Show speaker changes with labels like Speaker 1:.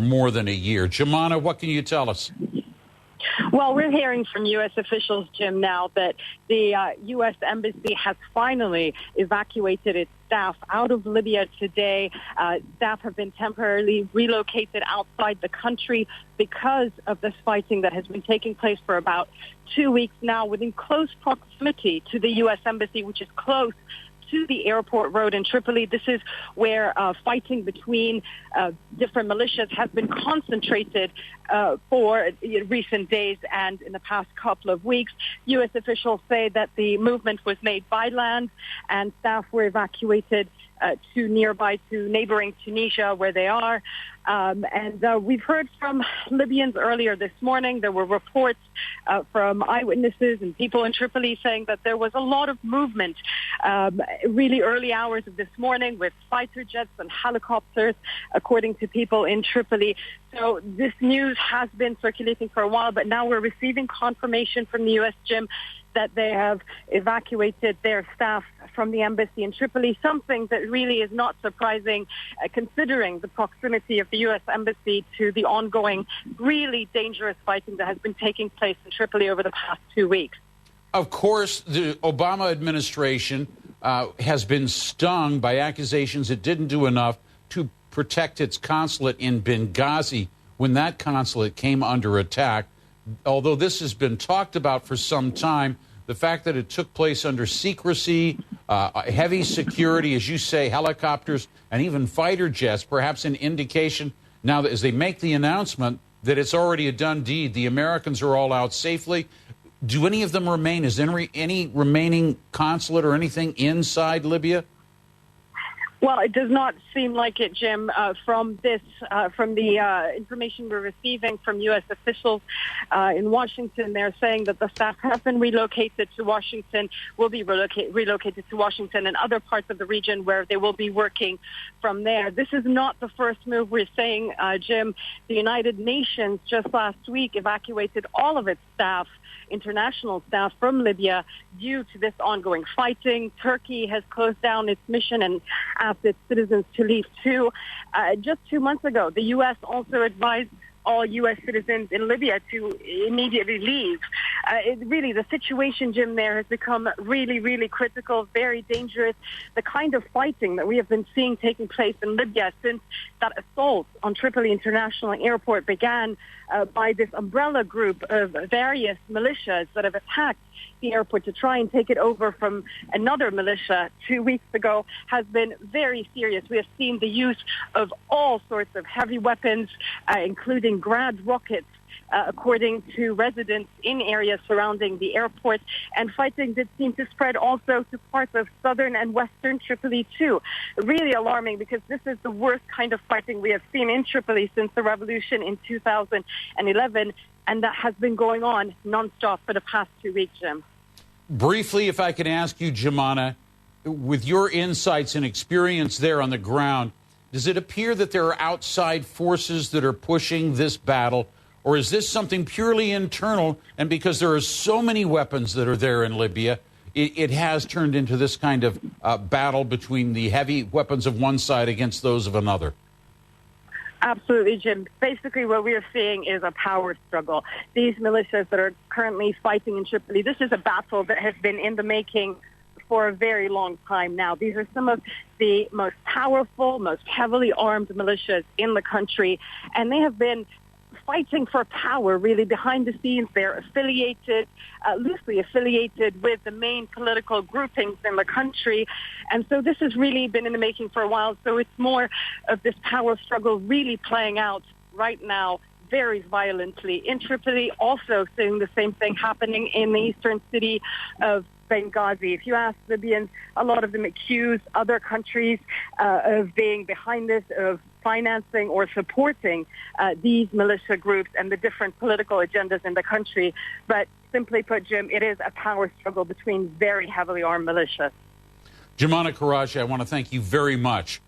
Speaker 1: more than a year. Jumana, what can you tell us?
Speaker 2: Well, we're hearing from U.S. officials, Jim, now that the U.S. Embassy has finally evacuated its staff out of Libya today. Staff have been temporarily relocated outside the country because of this fighting that has been taking place for about 2 weeks now within close proximity to the U.S. Embassy, which is close to the airport road in Tripoli. This is where fighting between different militias has been concentrated for recent days and in the past couple of weeks. U.S. officials say that the movement was made by land and staff were evacuated to neighboring Tunisia, where they are. We've heard from Libyans earlier this morning. There were reports from eyewitnesses and people in Tripoli saying that there was a lot of movement really early hours of this morning with fighter jets and helicopters, according to people in Tripoli. So this news has been circulating for a while, but now we're receiving confirmation from the U.S., Jim, that they have evacuated their staff from the embassy in Tripoli, something that really is not surprising considering the proximity of the U.S. embassy to the ongoing, really dangerous fighting that has been taking place in Tripoli over the past 2 weeks.
Speaker 1: Of course, the Obama administration has been stung by accusations it didn't do enough to protect its consulate in Benghazi when that consulate came under attack. Although this has been talked about for some time, the fact that it took place under secrecy, heavy security, as you say, helicopters, and even fighter jets, perhaps an indication now that as they make the announcement that it's already a done deed, the Americans are all out safely. Do any of them remain? Is there any remaining consulate or anything inside Libya?
Speaker 2: Well, it does not seem like it, Jim, from the information we're receiving from U.S. officials in Washington. They're saying that the staff have been relocated to Washington, will be relocated to Washington and other parts of the region where they will be working from there. This is not the first move we're saying, Jim. The United Nations just last week evacuated all of its staff, international staff, from Libya due to this ongoing fighting. Turkey has closed down its mission and asked its citizens to leave too. Just 2 months ago, the U.S. also advised all U.S. citizens in Libya to immediately leave. Really, the situation, Jim, there has become really, really critical, very dangerous. The kind of fighting that we have been seeing taking place in Libya since that assault on Tripoli International Airport began by this umbrella group of various militias that have attacked the airport to try and take it over from another militia 2 weeks ago has been very serious. We have seen the use of all sorts of heavy weapons, including Grad rockets, according to residents in areas surrounding the airport. And fighting did seem to spread also to parts of southern and western Tripoli too. Really alarming, because this is the worst kind of fighting we have seen in Tripoli since the revolution in 2011. And that has been going on nonstop for the past 2 weeks, Jim.
Speaker 1: Briefly, if I could ask you, Jumana, with your insights and experience there on the ground, does it appear that there are outside forces that are pushing this battle, or is this something purely internal, and because there are so many weapons that are there in Libya, it has turned into this kind of battle between the heavy weapons of one side against those of another?
Speaker 2: Absolutely, Jim. Basically, what we are seeing is a power struggle. These militias that are currently fighting in Tripoli, this is a battle that has been in the making for a very long time now. These are some of the most powerful, most heavily armed militias in the country, and they have been fighting for power, really, behind the scenes. They're affiliated, loosely affiliated with the main political groupings in the country. And so this has really been in the making for a while. So it's more of this power struggle really playing out right now very violently in Tripoli, also seeing the same thing happening in the eastern city of Benghazi. If you ask Libyans, a lot of them accuse other countries of being behind this, of financing or supporting these militia groups and the different political agendas in the country. But simply put, Jim, it is a power struggle between very heavily armed militias.
Speaker 1: Jumana Karachi, I want to thank you very much